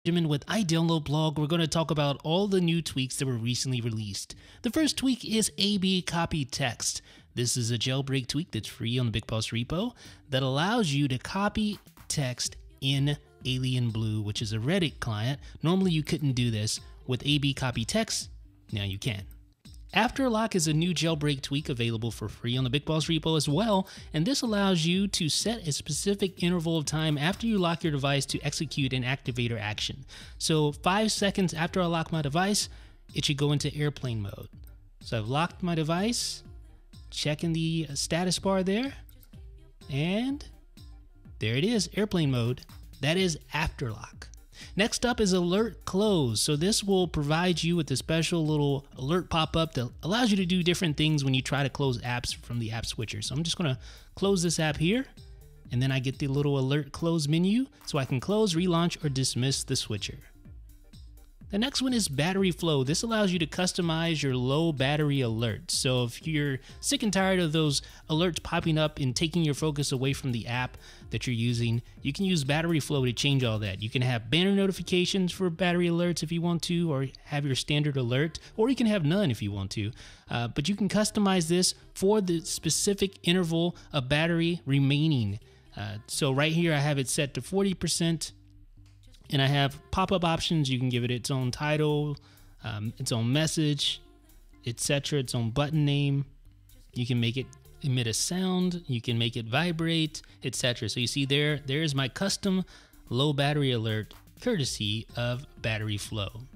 With iDownload blog, we're going to talk about all the new tweaks that were recently released. The first tweak is ABCopyTXT. This is a jailbreak tweak that's free on the BigBoss repo that allows you to copy text in Alien Blue, which is a Reddit client. Normally you couldn't do this. With ABCopyTXT, now you can. AfterLock is a new jailbreak tweak available for free on the BigBoss repo as well, and this allows you to set a specific interval of time after you lock your device to execute an Activator action. So 5 seconds after I lock my device, it should go into airplane mode. So I've locked my device, checking the status bar there, and there it is, airplane mode. That is AfterLock. Next up is AlertClose. So this will provide you with a special little alert pop-up that allows you to do different things when you try to close apps from the app switcher. So I'm just going to close this app here, and then I get the little AlertClose menu so I can close, relaunch, or dismiss the switcher. The next one is BatteryFlow. This allows you to customize your low battery alerts. So if you're sick and tired of those alerts popping up and taking your focus away from the app that you're using, you can use BatteryFlow to change all that. You can have banner notifications for battery alerts if you want to, or have your standard alert, or you can have none if you want to. But you can customize this for the specific interval of battery remaining. So right here I have it set to 40%. And I have pop-up options. You can give it its own title, its own message, etc., its own button name. You can make it emit a sound. You can make it vibrate, etc. So you see there's my custom low battery alert, courtesy of BatteryFlow.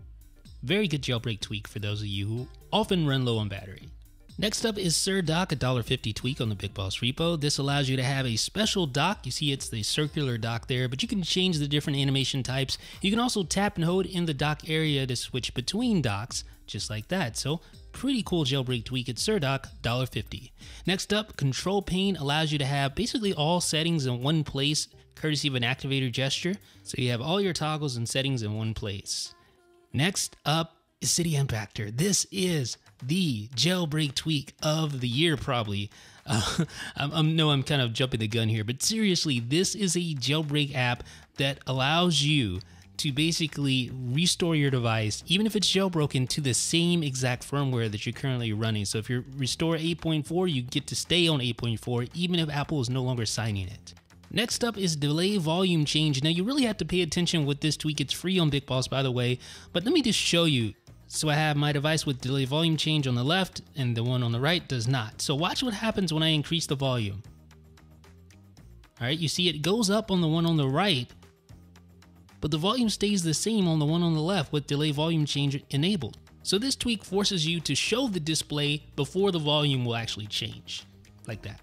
Very good jailbreak tweak for those of you who often run low on battery. Next up is CirDock, a $1.50 tweak on the BigBoss repo. This allows you to have a special dock. You see it's the circular dock there, but you can change the different animation types. You can also tap and hold in the dock area to switch between docks, just like that. So pretty cool jailbreak tweak at CirDock, $1.50. Next up, ControlPane allows you to have basically all settings in one place, courtesy of an Activator gesture. So you have all your toggles and settings in one place. Next up is City Impactor. This is the jailbreak tweak of the year, probably. I'm kind of jumping the gun here, but seriously, this is a jailbreak app that allows you to basically restore your device, even if it's jailbroken, to the same exact firmware that you're currently running. So if you restore 8.4, you get to stay on 8.4, even if Apple is no longer signing it. Next up is delay volume change. Now you really have to pay attention with this tweak. It's free on BigBoss, by the way, but let me just show you. So I have my device with delay volume change on the left, and the one on the right does not. So watch what happens when I increase the volume. All right, you see it goes up on the one on the right, but the volume stays the same on the one on the left with delay volume change enabled. So this tweak forces you to show the display before the volume will actually change, like that.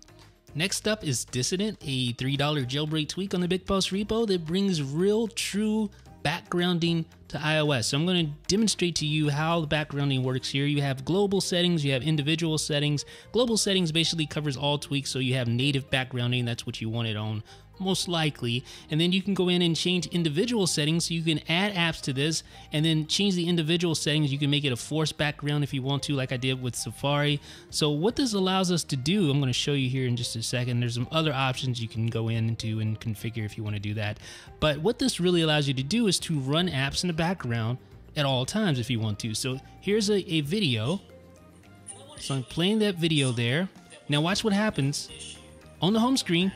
Next up is Dissident, a $3 jailbreak tweak on the BigBoss repo that brings real, true backgrounding to iOS. So I'm going to demonstrate to you how the backgrounding works here. You have global settings, you have individual settings. Global settings basically covers all tweaks, so you have native backgrounding, that's what you want it on, most likely. And then you can go in and change individual settings, so you can add apps to this and then change the individual settings. You can make it a forced background if you want to, like I did with Safari. So what this allows us to do, I'm going to show you here in just a second. There's some other options you can go into and configure if you want to do that. But what this really allows you to do is to run apps in the background at all times if you want to. So here's a video. So I'm playing that video there. Now watch what happens on the home screen.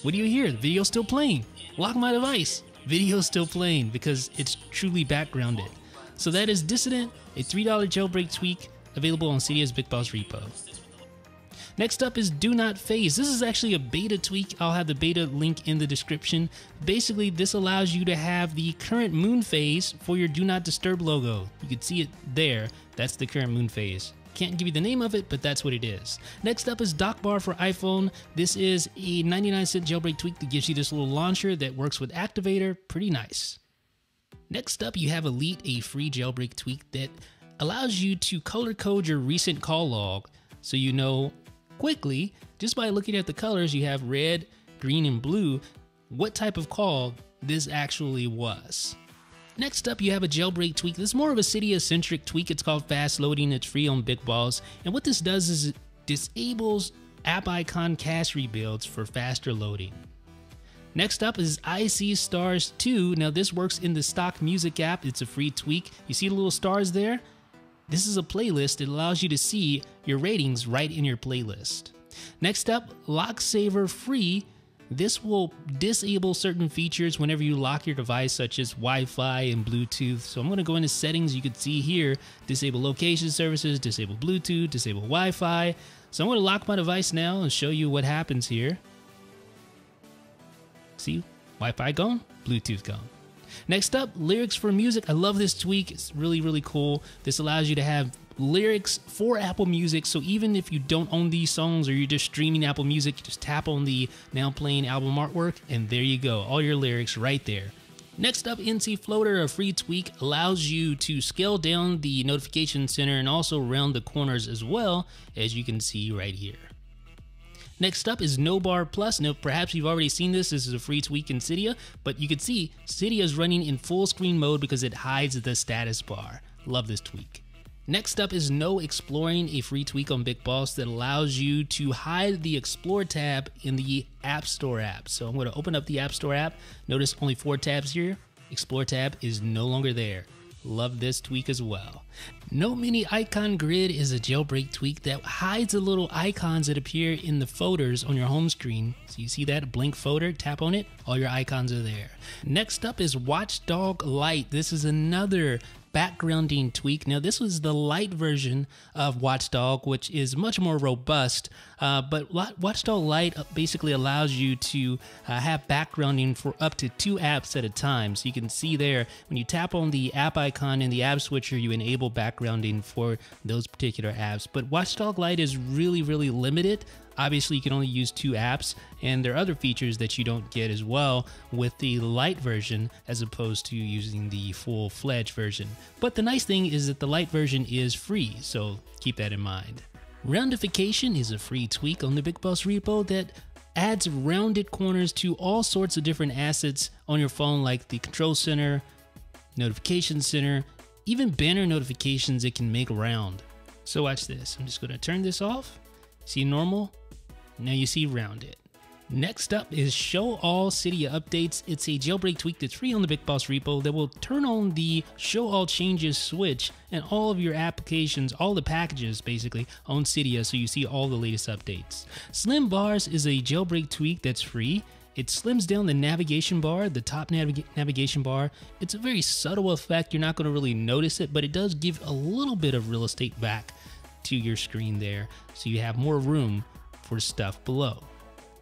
What do you hear? The video's still playing. Lock my device. Video's still playing because it's truly backgrounded. So that is Dissident, a $3 jailbreak tweak available on Cydia's BigBoss repo. Next up is Do Not Phase. This is actually a beta tweak. I'll have the beta link in the description. Basically, this allows you to have the current moon phase for your Do Not Disturb logo. You can see it there. That's the current moon phase. Can't give you the name of it, but that's what it is. Next up is Dock Bar for iPhone. This is a 99-cent jailbreak tweak that gives you this little launcher that works with Activator. Pretty nice. Next up, you have Elite, a free jailbreak tweak that allows you to color code your recent call log so you know quickly, just by looking at the colors, you have red, green, and blue, what type of call this actually was. Next up, you have a jailbreak tweak. This is more of a Cydia-centric tweak. It's called Fast Loading. It's free on BigBoss. And what this does is it disables app icon cache rebuilds for faster loading. Next up is I See Stars 2. Now this works in the stock music app. It's a free tweak. You see the little stars there? This is a playlist. It allows you to see your ratings right in your playlist. Next up, Lock Saver Free. This will disable certain features whenever you lock your device, such as Wi-Fi and Bluetooth. So I'm going to go into settings. You can see here, disable location services, disable Bluetooth, disable Wi-Fi. So I'm going to lock my device now and show you what happens here. See, Wi-Fi gone, Bluetooth gone. Next up, lyrics for music. I love this tweak. It's really, really cool. This allows you to have lyrics for Apple Music. So even if you don't own these songs or you're just streaming Apple Music, you just tap on the now playing album artwork and there you go. All your lyrics right there. Next up, NC Floater, a free tweak, allows you to scale down the notification center and also round the corners as well, as you can see right here. Next up is No Bar Plus. Now, perhaps you've already seen this. This is a free tweak in Cydia, but you can see Cydia is running in full screen mode because it hides the status bar. Love this tweak. Next up is No Exploring, a free tweak on Big Boss that allows you to hide the Explore tab in the App Store app. So I'm going to open up the App Store app. Notice only 4 tabs here. Explore tab is no longer there. Love this tweak as well. No Mini Icon Grid is a jailbreak tweak that hides the little icons that appear in the folders on your home screen. So you see that blank folder, tap on it, all your icons are there. Next up is Watchdog Lite. This is another backgrounding tweak. Now this was the light version of Watchdog, which is much more robust, but Watchdog Lite basically allows you to have backgrounding for up to 2 apps at a time. So you can see there, when you tap on the app icon in the app switcher, you enable backgrounding for those particular apps. But Watchdog Lite is really, really limited. Obviously, you can only use 2 apps, and there are other features that you don't get as well with the light version as opposed to using the full-fledged version. But the nice thing is that the light version is free, so keep that in mind. Roundification is a free tweak on the Big Boss repo that adds rounded corners to all sorts of different assets on your phone, like the Control Center, Notification Center, even banner notifications it can make round. So watch this. I'm just going to turn this off. See normal? Now you see rounded. Next up is Show All Cydia Updates. It's a jailbreak tweak that's free on the Big Boss repo that will turn on the Show All Changes switch and all of your applications, all the packages basically, on Cydia, so you see all the latest updates. Slim Bars is a jailbreak tweak that's free. It slims down the navigation bar, the top navigation bar. It's a very subtle effect. You're not going to really notice it, but it does give a little bit of real estate back to your screen there, so you have more room for stuff below.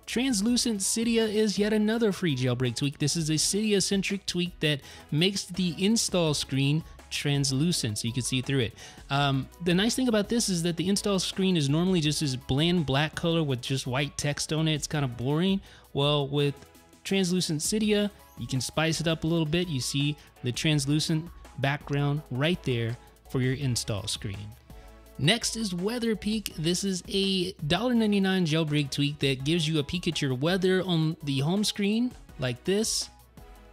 Translucent Cydia is yet another free jailbreak tweak. This is a Cydia-centric tweak that makes the install screen translucent so you can see through it. The nice thing about this is that the install screen is normally just this bland black color with just white text on it. It's kind of boring. Well, with Translucent Cydia, you can spice it up a little bit. You see the translucent background right there for your install screen. Next is Weather Peek. This is a $1.99 jailbreak tweak that gives you a peek at your weather on the home screen like this.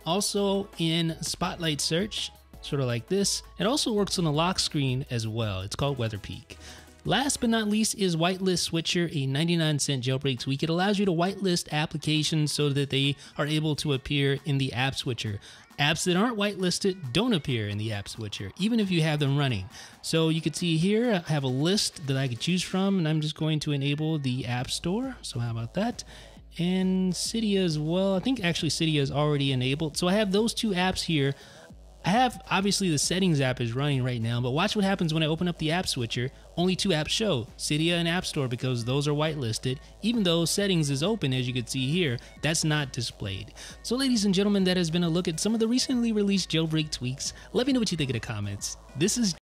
Also in Spotlight Search, sort of like this. It also works on the lock screen as well. It's called Weather Peek. Last but not least is Whitelist Switcher, a 99-cent jailbreak tweak. It allows you to whitelist applications so that they are able to appear in the app switcher. Apps that aren't whitelisted don't appear in the app switcher, even if you have them running. So you can see here, I have a list that I could choose from, and I'm just going to enable the App Store. So how about that? And Cydia as well. I think actually Cydia is already enabled. So I have those 2 apps here. I have, obviously the settings app is running right now, but watch what happens when I open up the app switcher. Only 2 apps show, Cydia and App Store, because those are whitelisted. Even though settings is open, as you can see here, that's not displayed. So ladies and gentlemen, that has been a look at some of the recently released jailbreak tweaks. Let me know what you think in the comments. This is